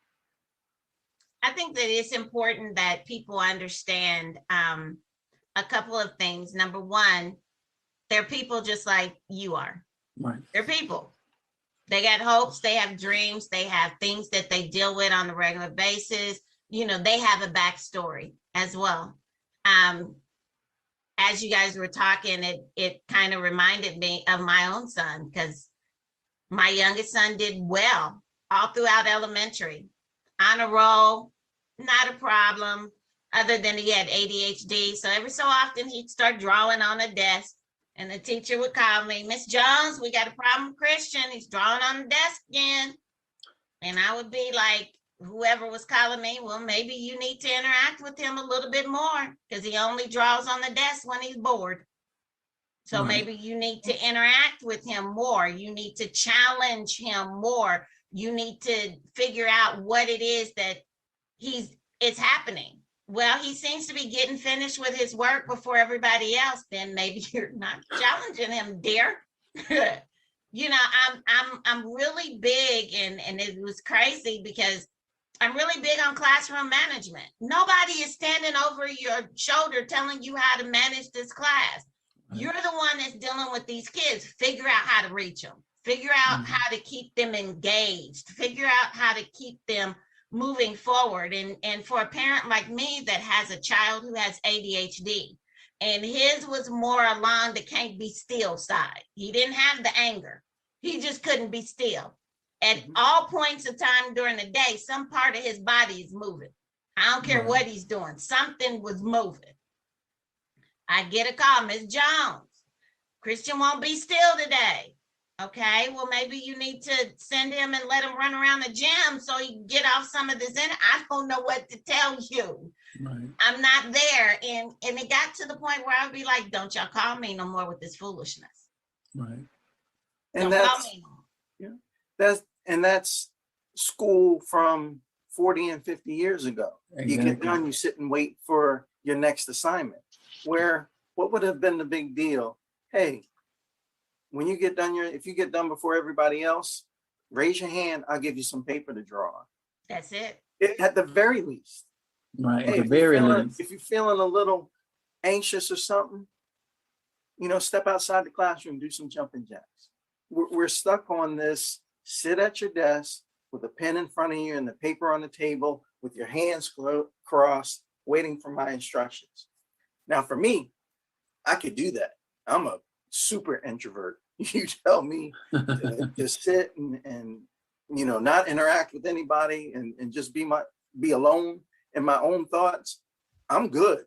I think that it's important that people understand a couple of things. Number one, they're people just like you are. Right. They're people. They got hopes, they have dreams, they have things that they deal with on a regular basis. They have a backstory as well. As you guys were talking, it kind of reminded me of my own son, because my youngest son did well all throughout elementary. On a roll, not a problem, other than he had ADHD. So every so often he'd start drawing on a desk and the teacher would call me, Miss Jones, we got a problem with Christian. He's drawing on the desk again. And I would be like, whoever was calling me, well, maybe you need to interact with him a little bit more because he only draws on the desk when he's bored. So maybe you need to interact with him more. You need to challenge him more. You need to figure out what it is that it's happening. Well, he seems to be getting finished with his work before everybody else. Then maybe you're not challenging him, dear. I'm really big, and it was crazy because I'm really big on classroom management. Nobody is standing over your shoulder telling you how to manage this class. Right. You're the one that's dealing with these kids. Figure out how to reach them. Figure out how to keep them engaged. Figure out how to keep them moving forward. And for a parent like me that has a child who has ADHD, and his was more along the can't be still side. He didn't have the anger. He just couldn't be still. At all points of time during the day, some part of his body is moving. I don't care what he's doing. Something was moving. I get a call, Miss Jones, Christian won't be still today. Okay, well, maybe you need to send him and let him run around the gym so he can get off some of this. I don't know what to tell you. Right. I'm not there. And it got to the point where I would be like, don't y'all call me no more with this foolishness. Right. And that's school from 40 and 50 years ago. Exactly. You get done, you sit and wait for your next assignment. Where what would have been the big deal? Hey, when you get done, if you get done before everybody else, raise your hand. I'll give you some paper to draw on. That's it. At the very least. Right. Hey, at the very least. If you're feeling a little anxious or something, step outside the classroom, do some jumping jacks. We're stuck on this, sit at your desk with a pen in front of you and the paper on the table with your hands crossed, waiting for my instructions. Now, for me, I could do that. I'm a super introvert. You tell me to sit and not interact with anybody and just be alone in my own thoughts. I'm good.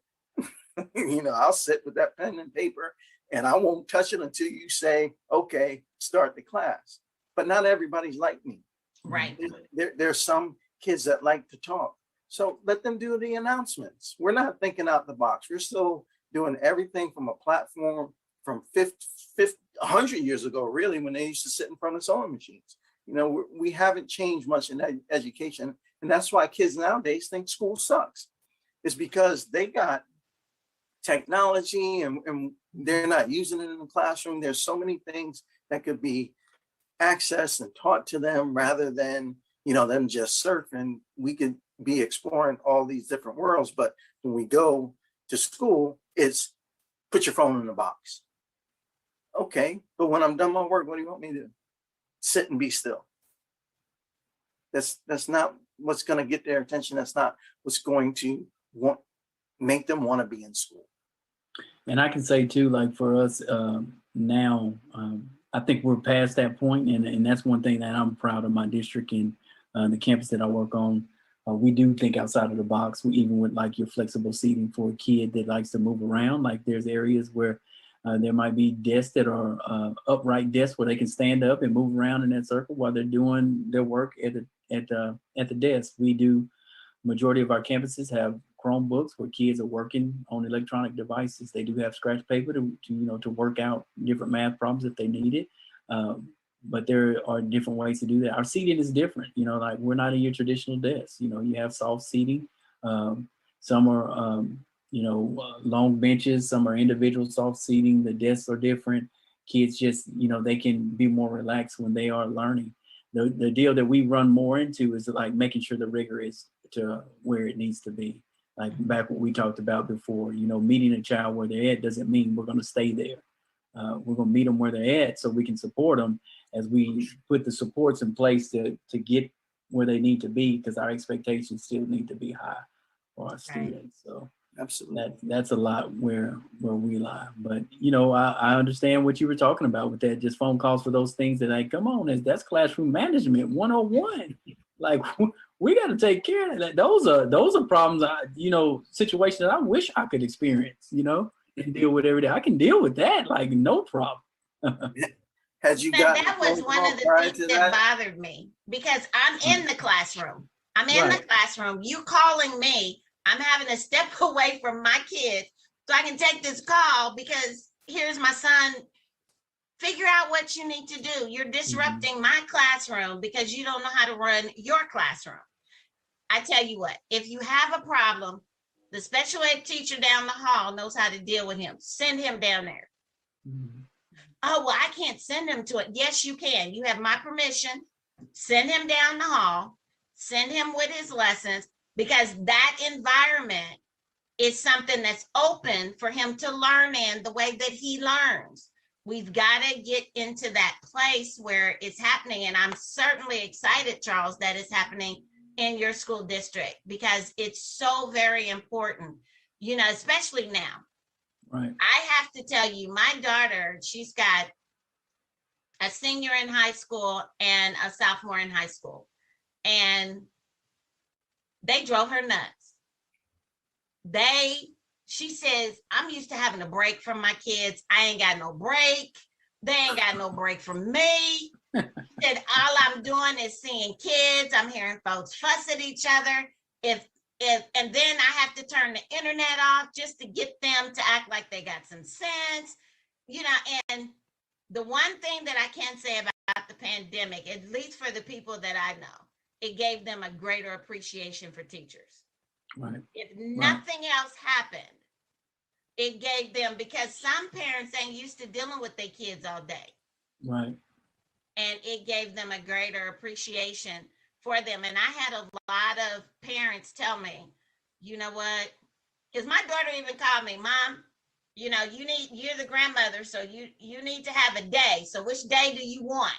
I'll sit with that pen and paper and I won't touch it until you say, okay, start the class. But not everybody's like me. Right. There's some kids that like to talk. So let them do the announcements. We're not thinking out the box. We're still doing everything from a platform from 100 years ago, really, when they used to sit in front of sewing machines. We haven't changed much in education. And that's why kids nowadays think school sucks. It's because they got technology and they're not using it in the classroom. There's so many things that could be accessed and taught to them rather than, them just surfing. We could be exploring all these different worlds. But when we go to school, it's put your phone in the box. Okay, but when I'm done my work, what do you want me to do? Sit and be still. That's not what's going to get their attention. That's not what's going to make them want to be in school. And I can say too, like for us now, I think we're past that point, and that's one thing that I'm proud of my district and the campus that I work on. We do think outside of the box. Even with like your flexible seating for a kid that likes to move around. Like there's areas where there might be desks that are upright desks where they can stand up and move around in that circle while they're doing their work at the desk. We do. Majority of our campuses have Chromebooks where kids are working on electronic devices. They do have scratch paper to work out different math problems if they need it. But there are different ways to do that. Our seating is different. Like we're not in your traditional desk. You have soft seating. Some are long benches, some are individual soft seating. The desks are different. Kids just, they can be more relaxed when they are learning. The deal that we run more into is like making sure the rigor is to where it needs to be. Like back what we talked about before, meeting a child where they're at doesn't mean we're going to stay there. We're going to meet them where they're at so we can support them as we put the supports in place to get where they need to be, because our expectations still need to be high for our students. So absolutely, that's a lot where we lie. But I understand what you were talking about with that, just phone calls for those things that come on, that's classroom management 101. Like we got to take care of that. Those are problems situations that I wish I could experience, and deal with every day. I can deal with that, like no problem. Had you got that was one of the things that bothered me, because I'm in the classroom. The classroom. You calling me, I'm having to step away from my kids so I can take this call because here's my son. Figure out what you need to do. You're disrupting my classroom because you don't know how to run your classroom. I tell you what, if you have a problem, the special ed teacher down the hall knows how to deal with him. Send him down there. Oh, well, I can't send him to it. Yes, you can. You have my permission. Send him down the hall. Send him with his lessons, because that environment is something that's open for him to learn in the way that he learns. We've got to get into that place where it's happening. And I'm certainly excited, Charles, that it's happening in your school district, because it's so very important, especially now. Right. I have to tell you, my daughter, she's got a senior in high school and a sophomore in high school, and they drove her nuts. She says, I'm used to having a break from my kids. I ain't got no break. They ain't got no break from me. She said, all I'm doing is seeing kids. I'm hearing folks fuss at each other. And then I have to turn the internet off just to get them to act like they got some sense. And the one thing that I can say about the pandemic, at least for the people that I know, it gave them a greater appreciation for teachers. Right. If nothing else happened, it gave them, because some parents ain't used to dealing with their kids all day. Right. And it gave them a greater appreciation for them. And I had a lot of parents tell me, you know what? Because my daughter even called me, Mom, you're the grandmother, so you need to have a day. So which day do you want?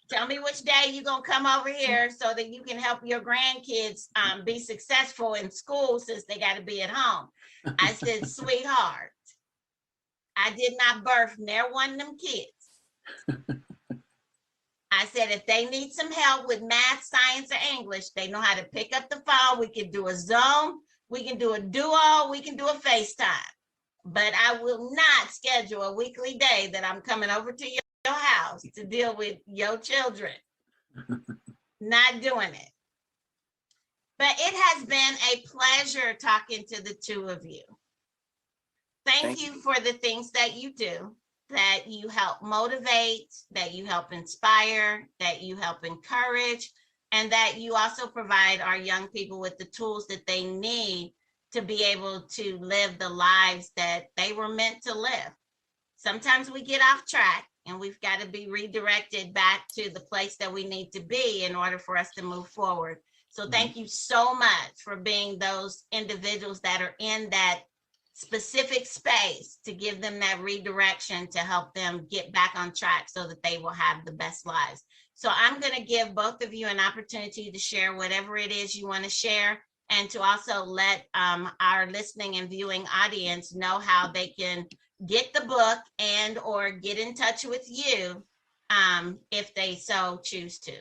Tell me which day you're gonna come over here so that you can help your grandkids be successful in school since they got to be at home. I said, sweetheart, I did not birth near one of them kids. I said, if they need some help with math, science, or English, they know how to pick up the phone. We can do a Zoom, we can do a Duo, we can do a FaceTime. But I will not schedule a weekly day that I'm coming over to your house to deal with your children. Not doing it. But it has been a pleasure talking to the two of you. Thank you for the things that you do, that you help motivate, that you help inspire, that you help encourage, and that you also provide our young people with the tools that they need to be able to live the lives that they were meant to live. Sometimes we get off track and we've got to be redirected back to the place that we need to be in order for us to move forward. So thank you so much for being those individuals that are in that specific space to give them that redirection to help them get back on track so that they will have the best lives. So I'm going to give both of you an opportunity to share whatever it is you want to share, and to also let our listening and viewing audience know how they can get the book and or get in touch with you if they so choose to.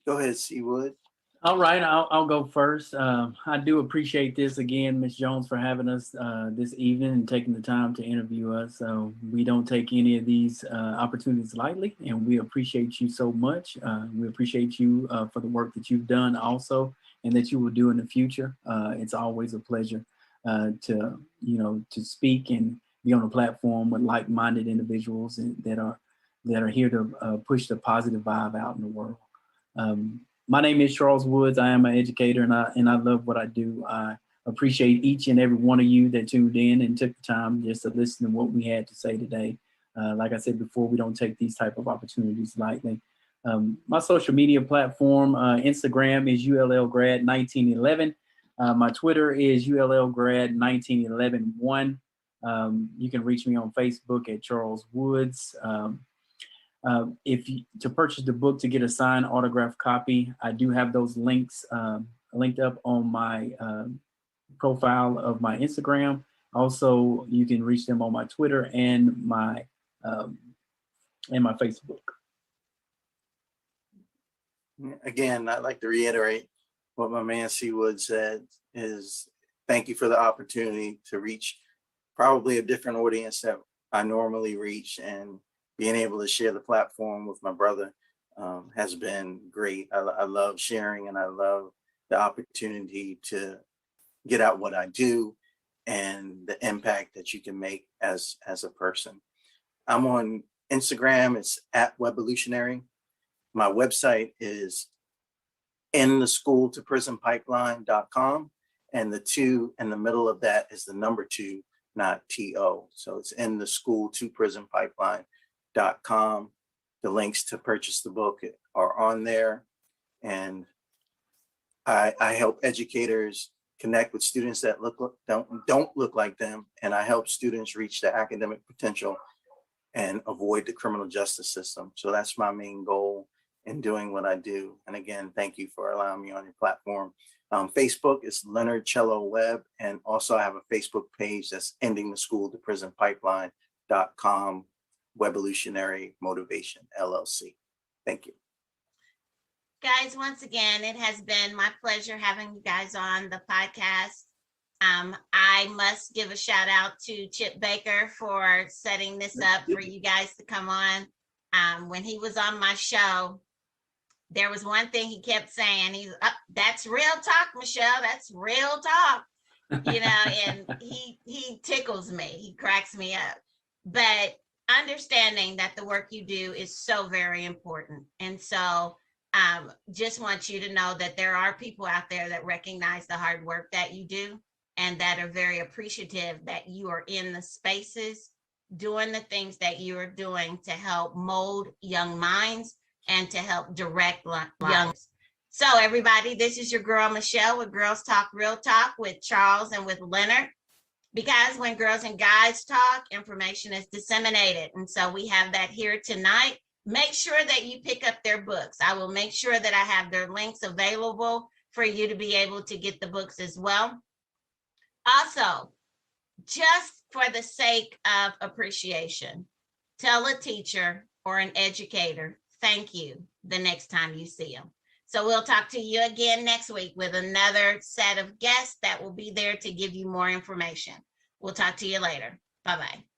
Go ahead, Seawood. All right, I'll go first. I do appreciate this again, Ms. Jones, for having us this evening and taking the time to interview us. We don't take any of these opportunities lightly, and we appreciate you so much. We appreciate you for the work that you've done also, and that you will do in the future. It's always a pleasure to speak and be on a platform with like-minded individuals that are here to push the positive vibe out in the world. My name is Charles Woods. I am an educator, and I love what I do. I appreciate each and every one of you that tuned in and took the time just to listen to what we had to say today. Like I said before, we don't take these type of opportunities lightly. My social media platform, Instagram is ULLgrad1911. My Twitter is ULLgrad1911-1. You can reach me on Facebook at Charles Woods. To purchase the book to get a signed autographed copy, I do have those links linked up on my profile of my Instagram. Also, you can reach them on my Twitter and my Facebook. Again, I'd like to reiterate what my man Seawood said is thank you for the opportunity to reach probably a different audience that I normally reach, and being able to share the platform with my brother has been great. I love sharing, and I love the opportunity to get out what I do and the impact that you can make as a person. I'm on Instagram, it's at Wevolutionary. My website is intheschooltoprisonpipeline.com, and the 2 in the middle of that is the number 2, not TO. So it's intheschooltoprisonpipeline.com. The links to purchase the book are on there, and I help educators connect with students that don't look like them, and I help students reach their academic potential and avoid the criminal justice system. So that's my main goal in doing what I do. And again, thank you for allowing me on your platform. Facebook is Leonard Cello Webb, and also I have a Facebook page that's Ending the School to Prison Pipeline.com, Wevolutionary Motivation LLC. Thank you. Guys, once again, it has been my pleasure having you guys on the podcast. I must give a shout out to Chip Baker for setting this up for you guys to come on. When he was on my show, there was one thing he kept saying. He's that's real talk, Michelle. That's real talk. And he tickles me. He cracks me up. But understanding that the work you do is so very important. And so just want you to know that there are people out there that recognize the hard work that you do, and that are very appreciative that you are in the spaces doing the things that you are doing to help mold young minds and to help direct young. So everybody, this is your girl Michelle with Girls Talk Real Talk with Charles and with Leonard. because when girls and guys talk, information is disseminated. And so we have that here tonight. Make sure that you pick up their books. I will make sure that I have their links available for you to be able to get the books as well. Also, just for the sake of appreciation, tell a teacher or an educator, thank you the next time you see them. So we'll talk to you again next week with another set of guests that will be there to give you more information. We'll talk to you later. Bye-bye.